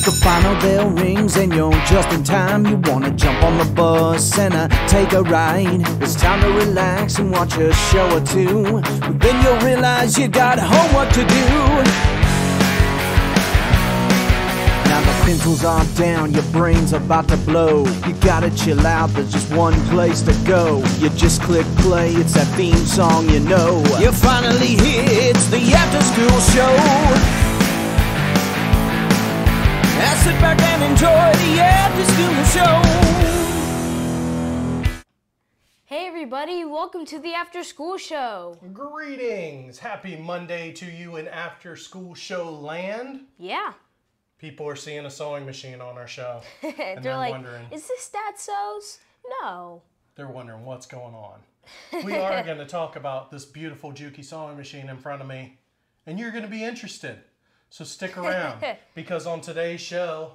The final bell rings and you're just in time. You wanna jump on the bus and take a ride. It's time to relax and watch a show or two. But then you'll realize you got homework to do. Now the pencils are down, your brain's about to blow. You gotta chill out, there's just one place to go. You just click play, it's that theme song you know. You're finally here, it's the after school show. Now sit back and enjoy the after school show. Hey everybody, welcome to the after school show. Greetings! Happy Monday to you in after school show land. Yeah. People are seeing a sewing machine on our show. And They're like, wondering, is this DadSews? No. they're wondering what's going on. We are going to talk about this beautiful Juki sewing machine in front of me. And you're going to be interested. So stick around, because on today's show,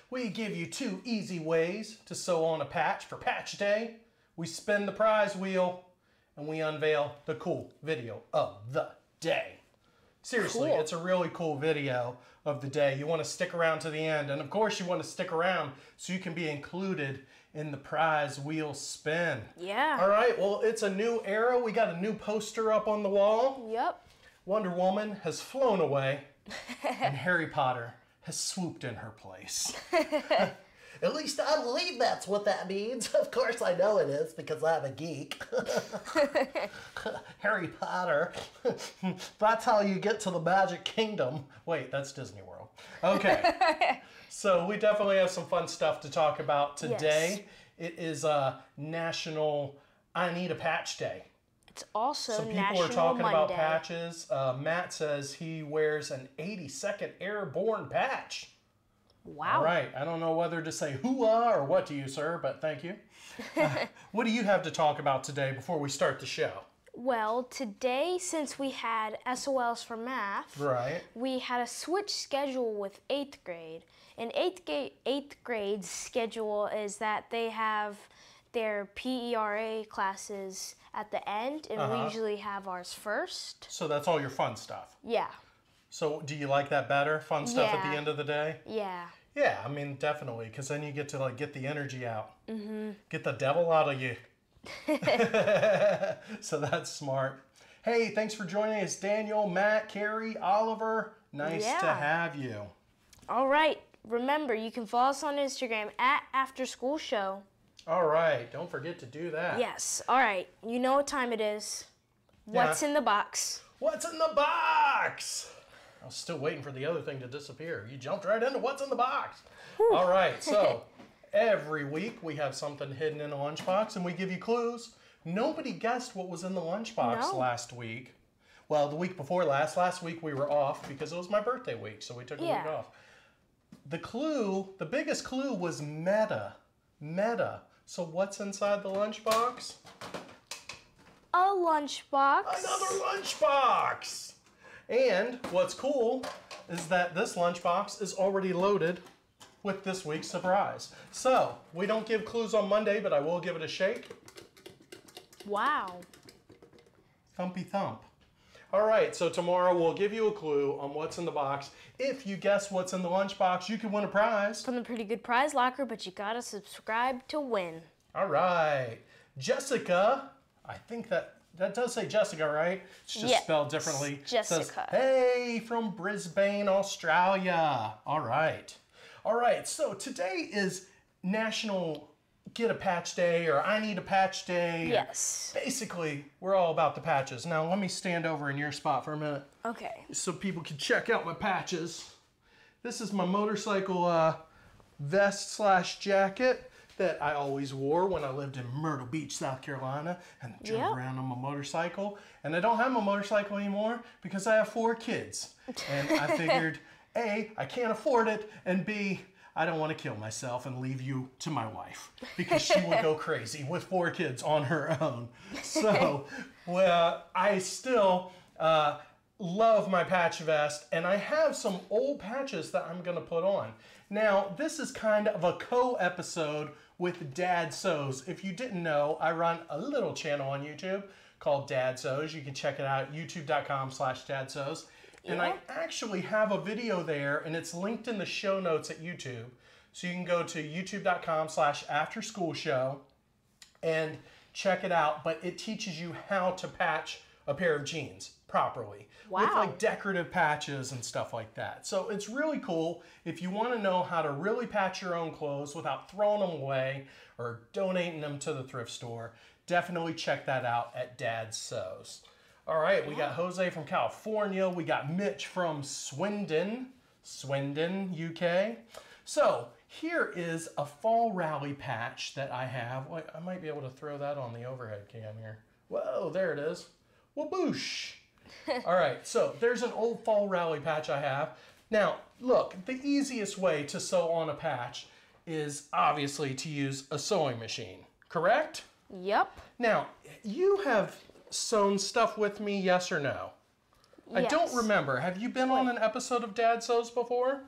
we give you 2 easy ways to sew on a patch for Patch Day. We spin the prize wheel, and we unveil the cool video of the day. Seriously, Cool. It's a really cool video of the day. You want to stick around to the end, and of course you want to stick around so you can be included in the prize wheel spin. Yeah. All right, well, it's a new era. We got a new poster up on the wall. Yep. Wonder Woman has flown away. And Harry Potter has swooped in her place. At least I believe that's what that means. Of course I know it is because I'm a geek. Harry Potter. That's how you get to the Magic Kingdom. Wait, that's Disney World. Okay. So we definitely have some fun stuff to talk about today. Yes. It is National I Need a Patch Day. It's also So people National are talking Monday. about patches. Matt says he wears an 82nd Airborne patch. Wow. All right. I don't know whether to say hoo-ah or what to you, sir, but thank you. What do you have to talk about today before we start the show? Well, today, since we had SOLs for math, Right. we had a switch schedule with 8th grade. And 8th grade's schedule is that they have their PERA classes at the end, and we usually have ours first. So that's all your fun stuff. Yeah. So do you like that better? Fun stuff at the Yeah. end of the day? Yeah. Yeah, I mean, definitely, because then you get to like get the energy out. Get the devil out of you. So that's smart. Hey, thanks for joining us, Daniel, Matt, Carrie, Oliver. Nice to Yeah. have you. All right. Remember, you can follow us on Instagram at After School Show. All right, don't forget to do that. Yes. All right. You know what time it is. What's in the box? What's in the box? I was still waiting for the other thing to disappear. You jumped right into what's in the box. All right, so every week we have something hidden in a lunchbox and we give you clues. Nobody guessed what was in the lunchbox No. last week. Well, the week before last. Last week we were off because it was my birthday week, so we took a week Yeah. off. The clue, the biggest clue was meta. Meta. So what's inside the lunchbox? A lunchbox. Another lunchbox! And what's cool is that this lunchbox is already loaded with this week's surprise. So, we don't give clues on Monday, but I will give it a shake. Wow. Thumpy thump. All right, so tomorrow we'll give you a clue on what's in the box. If you guess what's in the lunchbox, you can win a prize. From the Pretty Good Prize Locker, but you gotta subscribe to win. All right. Jessica, I think that does say Jessica, right? It's just Yeah, spelled differently. Jessica. Says, hey, from Brisbane, Australia. All right. All right, so today is National Get a Patch Day, or I Need a Patch Day. Yes. Basically, we're all about the patches. Now, let me stand over in your spot for a minute Okay. so people can check out my patches. This is my motorcycle vest / jacket that I always wore when I lived in Myrtle Beach, South Carolina, and drove Yep. around on my motorcycle. And I don't have my motorcycle anymore because I have 4 kids. And I figured, A, I can't afford it, and B, I don't want to kill myself and leave you to my wife because she would go crazy with 4 kids on her own. So, well, I still love my patch vest, and I have some old patches that I'm going to put on. Now, this is kind of a co-episode with DadSews. If you didn't know, I run a little channel on YouTube called DadSews. You can check it out at youtube.com/DadSews. And I actually have a video there, and it's linked in the show notes at YouTube. So you can go to youtube.com/afterschoolshow and check it out. But it teaches you how to patch a pair of jeans properly. Wow. With like decorative patches and stuff like that. So it's really cool if you want to know how to really patch your own clothes without throwing them away or donating them to the thrift store. Definitely check that out at DadSews. All right, we got Jose from California. We got Mitch from Swindon, UK. So here is a fall rally patch that I have. Wait, I might be able to throw that on the overhead cam here. Whoa, there it is. Waboosh. All right, so there's an old fall rally patch I have. Now, look, the easiest way to sew on a patch is obviously to use a sewing machine, correct? Yep. Now, you have sewn stuff with me, yes or no? Yes. I don't remember. Have you been on an episode of Dad Sews before?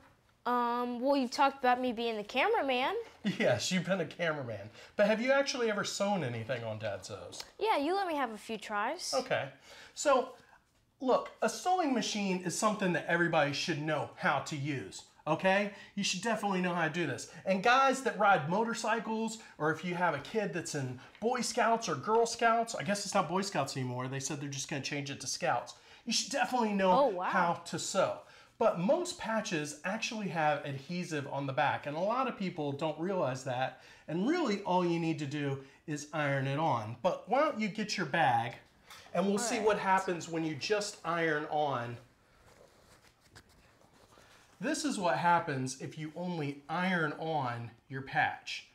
Well, you've talked about me being the cameraman. Yes, you've been a cameraman. But have you actually ever sewn anything on Dad Sews? Yeah, you let me have a few tries. Okay. So, look, a sewing machine is something that everybody should know how to use. Okay? You should definitely know how to do this. And guys that ride motorcycles, or if you have a kid that's in Boy Scouts or Girl Scouts, I guess it's not Boy Scouts anymore. They said they're just going to change it to Scouts. You should definitely know how to sew. But most patches actually have adhesive on the back, and a lot of people don't realize that. And really all you need to do is iron it on. But why don't you get your bag, and we'll see what happens when you just iron on. This is what happens if you only iron on your patch.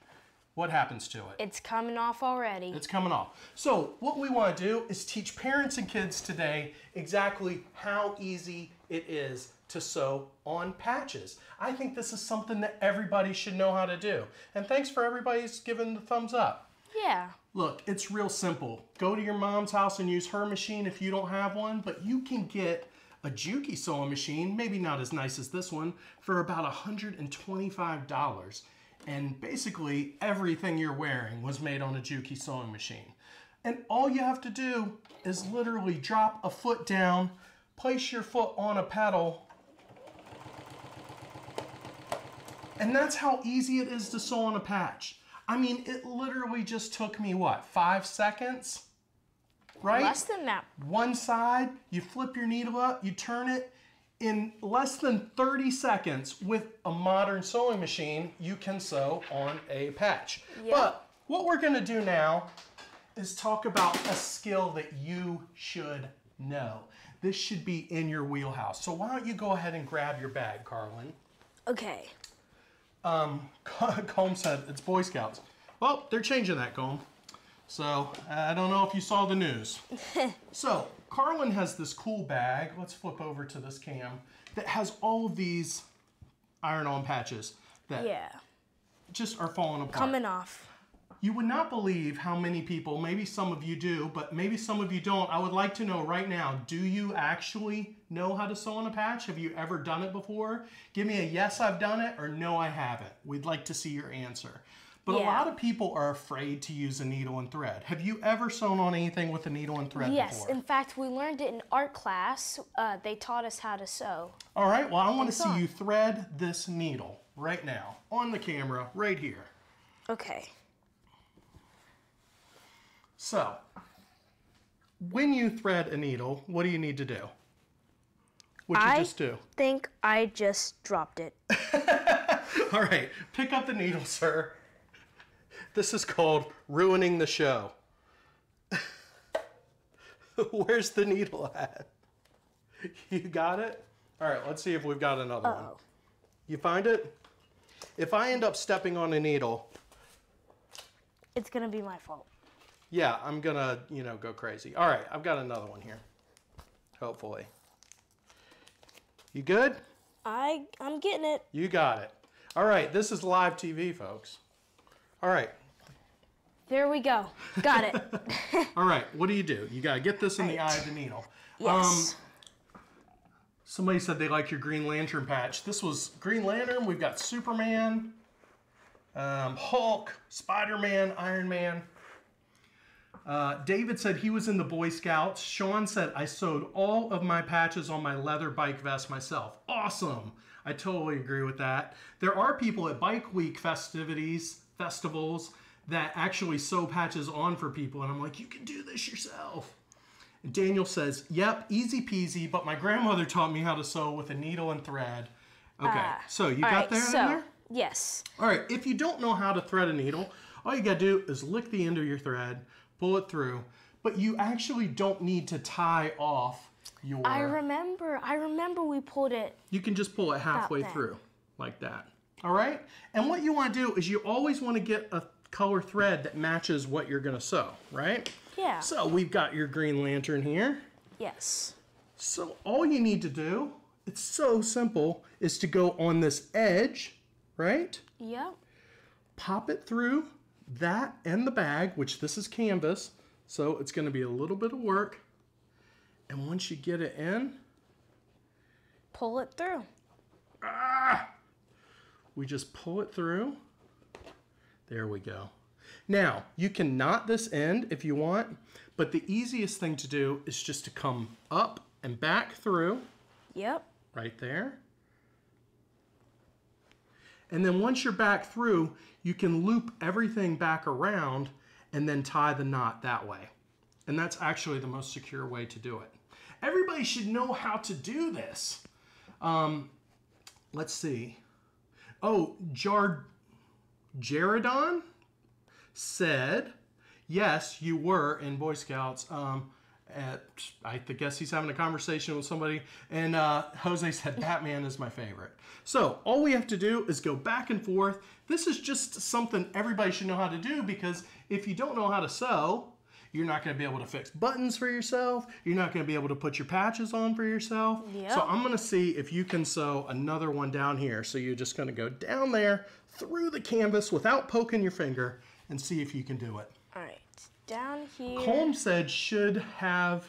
What happens to it? It's coming off already. It's coming off. So what we want to do is teach parents and kids today exactly how easy it is to sew on patches. I think this is something that everybody should know how to do. And thanks for everybody's giving the thumbs up. Yeah. Look, it's real simple. Go to your mom's house and use her machine if you don't have one, but you can get a Juki sewing machine, maybe not as nice as this one, for about $125. And basically everything you're wearing was made on a Juki sewing machine. And all you have to do is literally drop a foot down, place your foot on a pedal, and that's how easy it is to sew on a patch. I mean, it literally just took me, what, 5 seconds? Right? Less than that. One side, you flip your needle up, you turn it. In less than 30 seconds with a modern sewing machine, you can sew on a patch. Yep. But what we're gonna do now is talk about a skill that you should know. This should be in your wheelhouse. So why don't you go ahead and grab your bag, Carlin. Okay. Comb said it's Boy Scouts. Well, they're changing that, Comb. So, I don't know if you saw the news. So, Carlin has this cool bag, let's flip over to this cam, that has all of these iron-on patches that just are falling apart. Coming off. You would not believe how many people, maybe some of you do, but maybe some of you don't. I would like to know right now, do you actually know how to sew on a patch? Have you ever done it before? Give me a yes, I've done it, or no, I haven't. We'd like to see your answer. But a lot of people are afraid to use a needle and thread. Have you ever sewn on anything with a needle and thread Yes, before? in fact, we learned it in art class. They taught us how to sew. All right, well, I want to see you thread this needle right now on the camera right here. Okay. So, when you thread a needle, what do you need to do? What'd you just do? I think I just dropped it. All right, pick up the needle, sir. This is called ruining the show. Where's the needle at? You got it? All right, let's see if we've got another one. You find it? If I end up stepping on a needle, it's gonna be my fault. Yeah, I'm gonna, go crazy. All right, I've got another one here. Hopefully. You good? I'm getting it. You got it. All right, this is live TV, folks. All right. There we go. Got it. All right, what do? You gotta get this in the eye of the needle. Yes. Somebody said they like your Green Lantern patch. This was Green Lantern. We've got Superman, Hulk, Spider-Man, Iron Man. David said he was in the Boy Scouts. Sean said, I sewed all of my patches on my leather bike vest myself. Awesome. I totally agree with that. There are people at Bike Week festivals that actually sew patches on for people. And I'm like, you can do this yourself. And Daniel says, yep, easy peasy, but my grandmother taught me how to sew with a needle and thread. Okay, so you got there? Yes. All right, if you don't know how to thread a needle, all you got to do is lick the end of your thread, pull it through, but you actually don't need to tie off your... I remember we pulled it. You can just pull it halfway through, like that. All right? And what you want to do is you always want to get a color thread that matches what you're going to sew, right? Yeah. So we've got your green lantern here. Yes. So all you need to do, it's so simple, is to go on this edge, right? Yep. Pop it through that and the bag, which this is canvas, so it's going to be a little bit of work. And once you get it in, pull it through. We just pull it through. There we go. Now, you can knot this end if you want, but the easiest thing to do is just to come up and back through. Yep. Right there. And then once you're back through, you can loop everything back around and then tie the knot that way. And that's actually the most secure way to do it. Everybody should know how to do this. Let's see. Oh, Jaredon said, yes, you were in Boy Scouts. I guess he's having a conversation with somebody, and Jose said Batman is my favorite. So all we have to do is go back and forth. This is just something everybody should know how to do, because if you don't know how to sew, you're not going to be able to fix buttons for yourself. You're not going to be able to put your patches on for yourself. Yep. So I'm going to see if you can sew another one down here. So you're just going to go down there through the canvas without poking your finger and see if you can do it. All right, down here. Colm said should have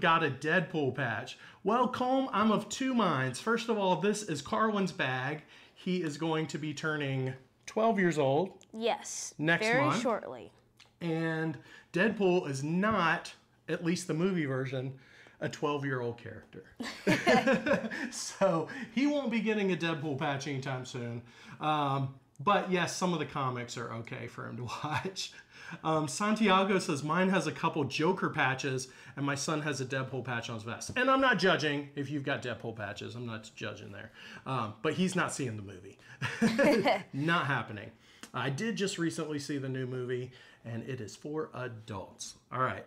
got a Deadpool patch. Well, Colm, I'm of two minds. First of all, this is Carlin's bag. He is going to be turning 12 years old. Yes. Next very month. shortly. And Deadpool is not, at least the movie version, a 12-year-old character. So he won't be getting a Deadpool patch anytime soon. But yes, some of the comics are okay for him to watch. Santiago says, mine has a couple Joker patches and my son has a Deadpool patch on his vest. And I'm not judging if you've got Deadpool patches. I'm not judging there. But he's not seeing the movie. Not happening. I did just recently see the new movie, and it is for adults. All right.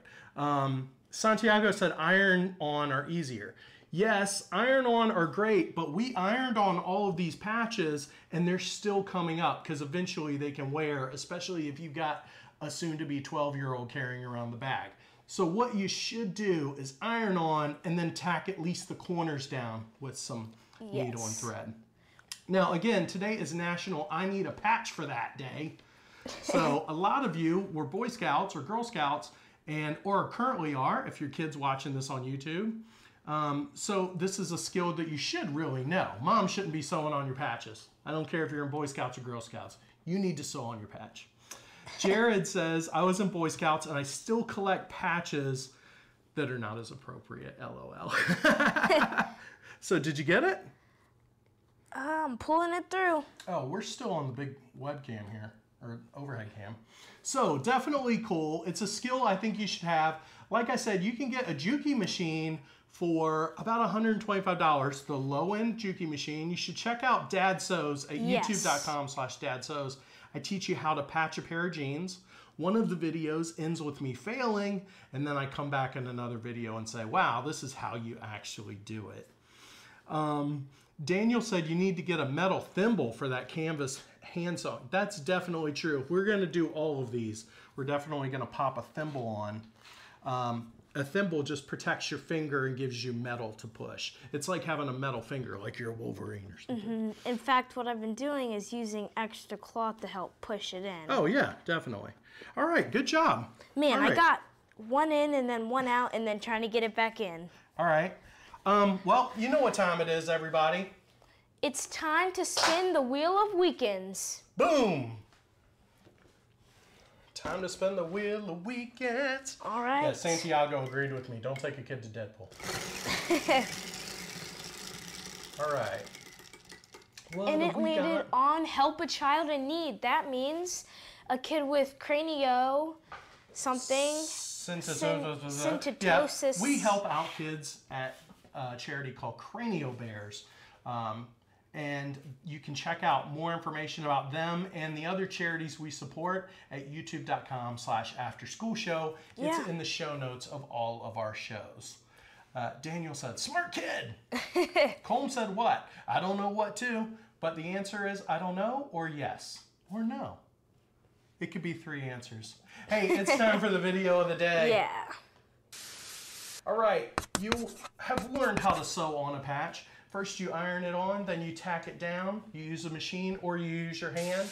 Santiago said iron-on are easier. Yes, iron-on are great, but we ironed on all of these patches, and they're still coming up, because eventually they can wear, especially if you've got a soon-to-be 12-year-old carrying around the bag. So what you should do is iron on, and then tack at least the corners down with some needle and thread. Now, again, today is National I Need a Patch for That Day. So a lot of you were Boy Scouts or Girl Scouts, or currently are, if your kid's watching this on YouTube. So this is a skill that you should really know. Mom shouldn't be sewing on your patches. I don't care if you're in Boy Scouts or Girl Scouts. You need to sew on your patch. Jared says, I was in Boy Scouts and I still collect patches that are not as appropriate, LOL. So did you get it? I'm pulling it through. Oh, we're still on the big webcam here, or overhead cam. So definitely cool. It's a skill I think you should have. Like I said, you can get a Juki machine for about $125, the low-end Juki machine. You should check out DadSews at youtube.com/DadSews. I teach you how to patch a pair of jeans. One of the videos ends with me failing, and then I come back in another video and say, wow, this is how you actually do it. Daniel said you need to get a metal thimble for that canvas hand sewing. That's definitely true. If we're going to do all of these, we're definitely going to pop a thimble on. A thimble just protects your finger and gives you metal to push. It's like having a metal finger, like you're a Wolverine or something. In fact, what I've been doing is using extra cloth to help push it in. Oh, yeah, definitely. All right, good job. Man, right. I got one in and then one out and then trying to get it back in. All right. Well, you know what time it is, everybody. It's time to spin the Wheel of Weekends. Boom! Time to spend the wheel of weekends. All right. Yeah, Santiago agreed with me. Don't take a kid to Deadpool. All right. Well, And it landed on help a child in need. That means a kid with cranio something. Syntetosis. Yeah, we help out kids at a charity called Cranio Bears. And you can check out more information about them and the other charities we support at youtube.com/afterschoolshow. Yeah. It's in the show notes of all of our shows. Daniel said, smart kid. Colm said what? I don't know what to, but the answer is I don't know or yes or no. It could be 3 answers. Hey, it's time for the video of the day. Yeah. All right, you have learned how to sew on a patch. First you iron it on, then you tack it down. You use a machine or you use your hand.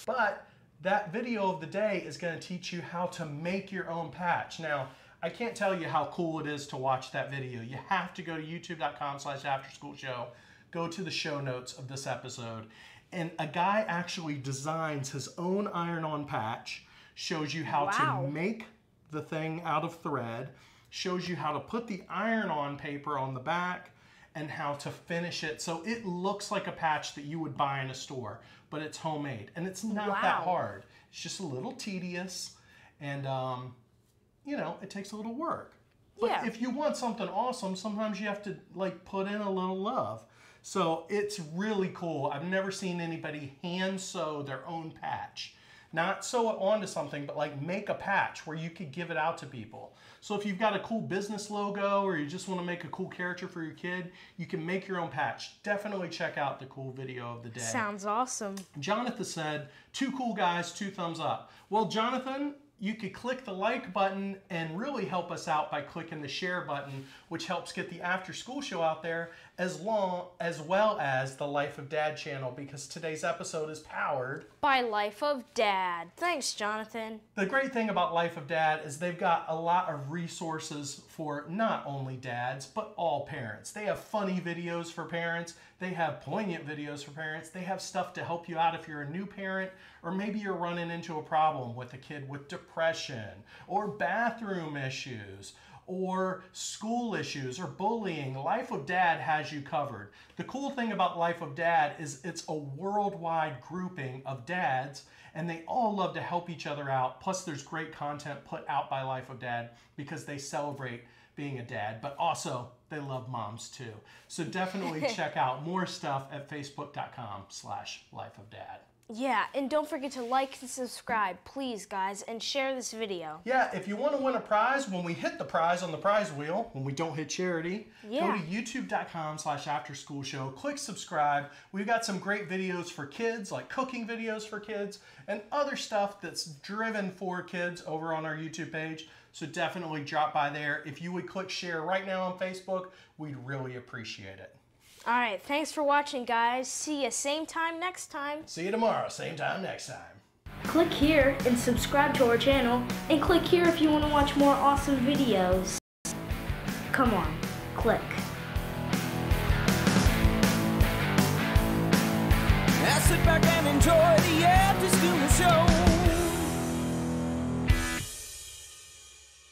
But that video of the day is going to teach you how to make your own patch. Now, I can't tell you how cool it is to watch that video. You have to go to youtube.com/afterschoolshow, go to the show notes of this episode, and a guy actually designs his own iron-on patch, shows you how to make the thing out of thread, shows you how to put the iron-on paper on the back, and how to finish it so it looks like a patch that you would buy in a store, but it's homemade. And it's not that hard. It's just a little tedious, and you know, it takes a little work. But if you want something awesome, sometimes you have to like put in a little love. So it's really cool. I've never seen anybody hand sew their own patch. Not sew it onto something, but like make a patch where you could give it out to people. So if you've got a cool business logo or you just want to make a cool character for your kid, you can make your own patch. Definitely check out the cool video of the day. Sounds awesome. Jonathan said, 2 cool guys, 2 thumbs up. Well, Jonathan, you could click the like button and really help us out by clicking the share button, which helps get the After School Show out there, as well as the Life of Dad channel, because today's episode is powered by Life of Dad. Thanks, Jonathan. The great thing about Life of Dad is they've got a lot of resources for not only dads, but all parents. They have funny videos for parents. They have poignant videos for parents. They have stuff to help you out if you're a new parent, or maybe you're running into a problem with a kid with depression, or bathroom issues, or school issues, or bullying. Life of Dad has you covered. The cool thing about Life of Dad is it's a worldwide grouping of dads, and they all love to help each other out. Plus there's great content put out by Life of Dad because they celebrate being a dad, but also they love moms too. So definitely check out more stuff at facebook.com/lifeofdad. Yeah, and don't forget to like and subscribe, please, guys, and share this video. Yeah, if you want to win a prize, when we hit the prize on the prize wheel, when we don't hit charity, go to youtube.com/afterschoolshow, click subscribe. We've got some great videos for kids, like cooking videos for kids, and other stuff that's driven for kids over on our YouTube page. So definitely drop by there. If you would click share right now on Facebook, we'd really appreciate it. All right, thanks for watching, guys. See you same time next time. See you tomorrow, same time next time. Click here and subscribe to our channel, and click here if you want to watch more awesome videos. Come on, click. I sit back and enjoy the After School Show.